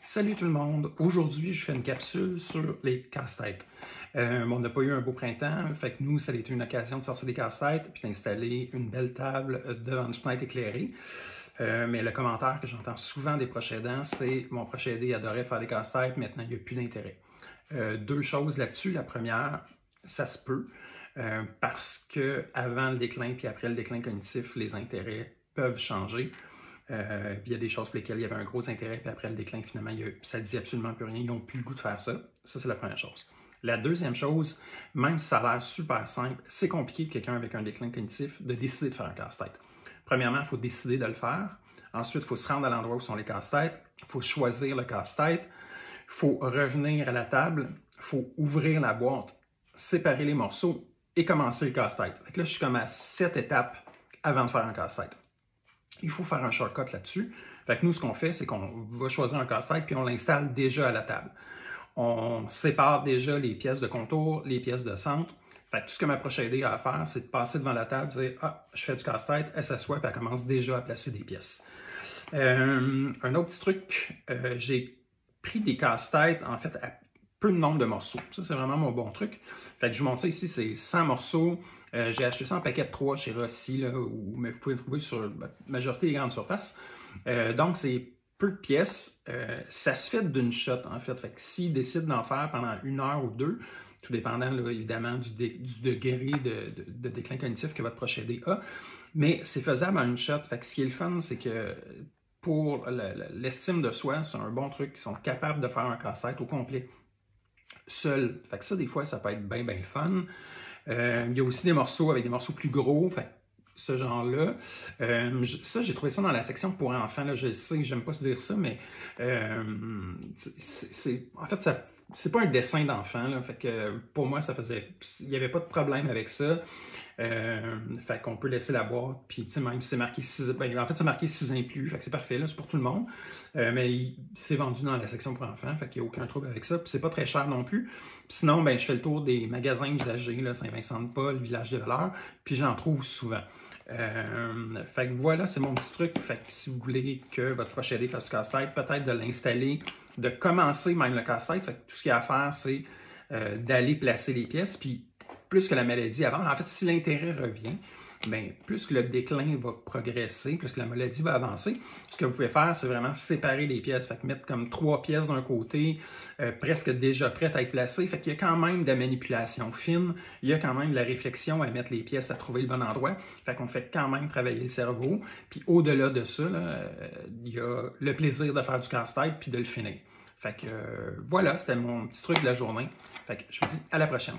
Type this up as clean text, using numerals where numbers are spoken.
Salut tout le monde! Aujourd'hui, je fais une capsule sur les casse-têtes. On n'a pas eu un beau printemps, fait que nous, ça a été une occasion de sortir des casse-têtes et d'installer une belle table devant une fenêtre éclairée. Mais le commentaire que j'entends souvent des proches aidants, c'est « Mon proche aidé adorait faire des casse-têtes, maintenant il n'y a plus d'intérêt ». Deux choses là-dessus. La première, ça se peut, parce qu'avant le déclin puis après le déclin cognitif, les intérêts peuvent changer. Puis il y a des choses pour lesquelles il y avait un gros intérêt, puis après le déclin, finalement, ça ne dit absolument plus rien. Ils n'ont plus le goût de faire ça. Ça, c'est la première chose. La deuxième chose, même si ça a l'air super simple, c'est compliqué pour quelqu'un avec un déclin cognitif de décider de faire un casse-tête. Premièrement, il faut décider de le faire. Ensuite, il faut se rendre à l'endroit où sont les casse-têtes. Il faut choisir le casse-tête. Il faut revenir à la table. Il faut ouvrir la boîte, séparer les morceaux et commencer le casse-tête. Là, je suis comme à 7 étapes avant de faire un casse-tête. Il faut faire un shortcut là-dessus. Fait que nous, ce qu'on fait, c'est qu'on va choisir un casse-tête puis on l'installe déjà à la table. On sépare déjà les pièces de contour, les pièces de centre. Fait que tout ce que ma proche aidée a à faire, c'est de passer devant la table, dire « Ah, je fais du casse-tête », elle s'assoit puis elle commence déjà à placer des pièces. Un autre petit truc, j'ai pris des casse-têtes, en fait, à peu de nombre de morceaux. Ça, c'est vraiment mon bon truc. Fait que je vous montre ça ici, c'est 100 morceaux. J'ai acheté ça en paquet de 3 chez Rossi, là, mais vous pouvez le trouver sur la majorité des grandes surfaces. Donc, c'est peu de pièces. Ça se fait d'une shot, en fait. Fait que s'il décide d'en faire pendant 1 heure ou 2, tout dépendant, là, évidemment, du degré de déclin cognitif que votre proche aidé a, mais c'est faisable en une shot. Fait que ce qui est le fun, c'est que pour l'estime de soi, c'est un bon truc. Ils sont capables de faire un casse-tête au complet seul. Fait que ça, des fois, ça peut être bien, bien fun. Il y a aussi des morceaux avec des morceaux plus gros, fait ce genre-là. Ça, j'ai trouvé ça dans la section pour enfants. Là, je sais que j'aime pas se dire ça, mais en fait, c'est pas un dessin d'enfant. Fait que pour moi, il n'y avait pas de problème avec ça. Fait qu'on peut laisser la boîte, puis même si c'est marqué 6, en fait c'est marqué 6 ans et plus, fait que c'est parfait, c'est pour tout le monde. Mais c'est vendu dans la section pour enfants, fait qu'il n'y a aucun trouble avec ça, puis c'est pas très cher non plus. Puis sinon, je fais le tour des magasins usagés, Saint-Vincent-de-Paul, Village des Valeurs, puis j'en trouve souvent. Fait que voilà, c'est mon petit truc. Fait que si vous voulez que votre proche aidé fasse du casse-tête, peut-être de l'installer, de commencer même le casse-tête. Fait que tout ce qu'il y a à faire, c'est d'aller placer les pièces, puis plus que la maladie avance. En fait, si l'intérêt revient, plus que le déclin va progresser, plus que la maladie va avancer, ce que vous pouvez faire, c'est vraiment séparer les pièces. Fait que mettre comme 3 pièces d'un côté, presque déjà prêtes à être placées. Fait qu'il y a quand même de la manipulation fine, il y a quand même de la réflexion à mettre les pièces à trouver le bon endroit. Fait qu'on fait quand même travailler le cerveau. Puis au-delà de ça, il y a le plaisir de faire du casse-tête puis de le finir. Fait que voilà, c'était mon petit truc de la journée. Fait que je vous dis à la prochaine.